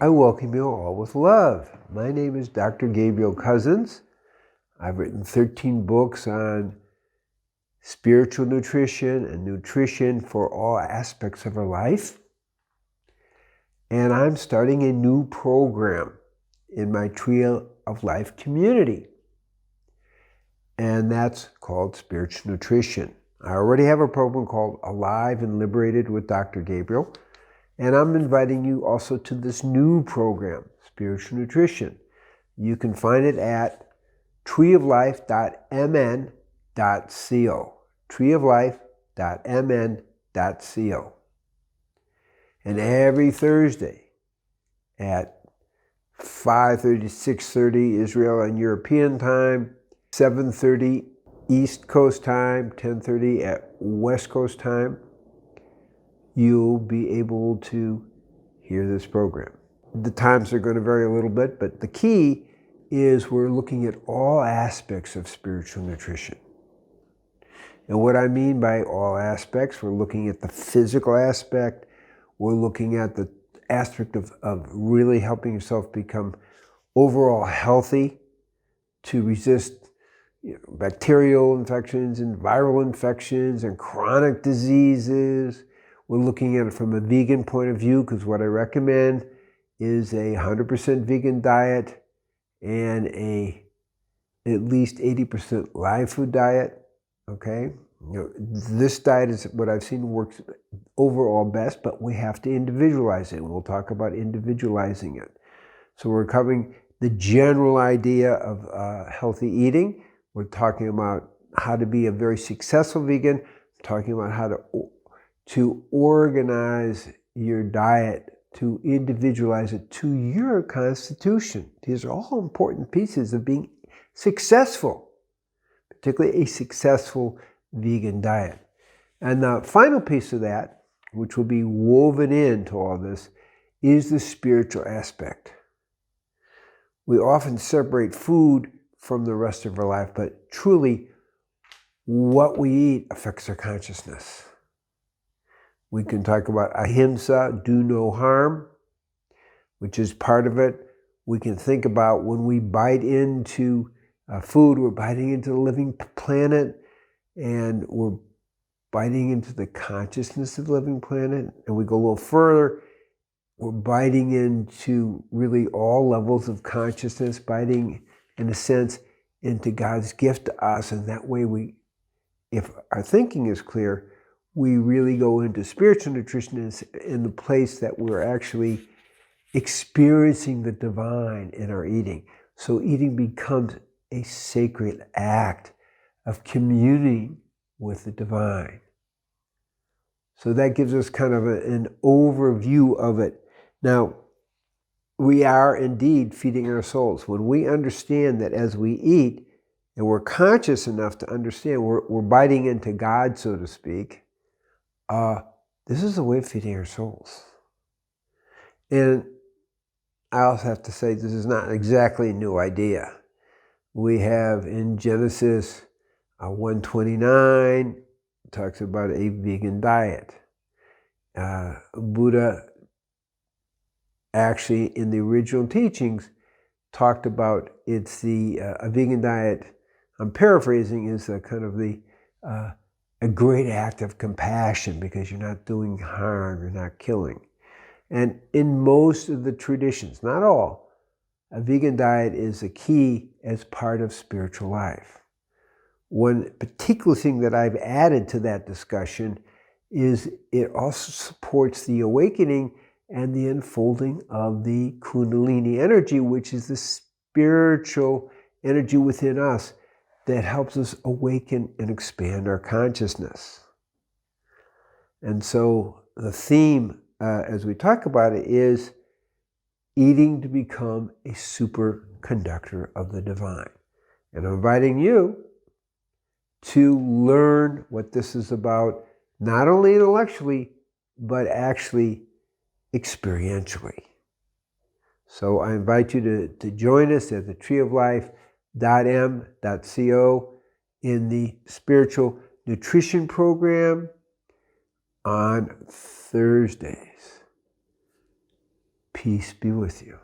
I welcome you all with love. My name is Dr. Gabriel Cousens. I've written 13 books on spiritual nutrition and nutrition for all aspects of our life. And I'm starting a new program in my Tree of Life community. And that's called Spiritual Nutrition. I already have a program called Alive and Liberated with Dr. Gabriel. And I'm inviting you also to this new program, Spiritual Nutrition. You can find it at treeoflife.mn.co. treeoflife.mn.co. And every Thursday at 5:30, 6:30 Israel and European time, 7:30 East Coast time, 10:30 at West Coast time, you'll be able to hear this program. The times are going to vary a little bit, but the key is we're looking at all aspects of spiritual nutrition. And what I mean by all aspects, we're looking at the physical aspect, we're looking at the aspect of really helping yourself become overall healthy, to resist bacterial infections and viral infections and chronic diseases. We're looking at it from a vegan point of view, because what I recommend is a 100% vegan diet and at least 80% live food diet, okay? This diet is what I've seen works overall best, but we have to individualize it. We'll talk about individualizing it. So we're covering the general idea of healthy eating. We're talking about how to be a very successful vegan, talking about how to organize your diet, to individualize it to your constitution. These are all important pieces of being successful, particularly a successful vegan diet. And the final piece of that, which will be woven into all this, is the spiritual aspect. We often separate food from the rest of our life, but truly what we eat affects our consciousness. We can talk about ahimsa, do no harm, which is part of it. We can think about when we bite into food, we're biting into the living planet, and we're biting into the consciousness of the living planet. And we go a little further, we're biting into really all levels of consciousness, biting, in a sense, into God's gift to us. And that way if our thinking is clear, we really go into spiritual nutrition in the place that we're actually experiencing the divine in our eating. So eating becomes a sacred act of communing with the divine. So that gives us kind of an overview of it. Now, we are indeed feeding our souls. When we understand that as we eat, and we're conscious enough to understand we're biting into God, so to speak, this is a way of feeding our souls. And I also have to say, this is not exactly a new idea. We have in Genesis 1:29, talks about a vegan diet. Buddha actually, in the original teachings, talked about it's a vegan diet, I'm paraphrasing, is a kind of a great act of compassion, because you're not doing harm, you're not killing. And in most of the traditions, not all, a vegan diet is a key as part of spiritual life. One particular thing that I've added to that discussion is it also supports the awakening and the unfolding of the Kundalini energy, which is the spiritual energy within us that helps us awaken and expand our consciousness. And so the theme, as we talk about it, is eating to become a superconductor of the divine. And I'm inviting you to learn what this is about, not only intellectually, but actually experientially. So I invite you to join us at the treeoflife.m.co in the spiritual nutrition program on Thursdays, Peace be with you.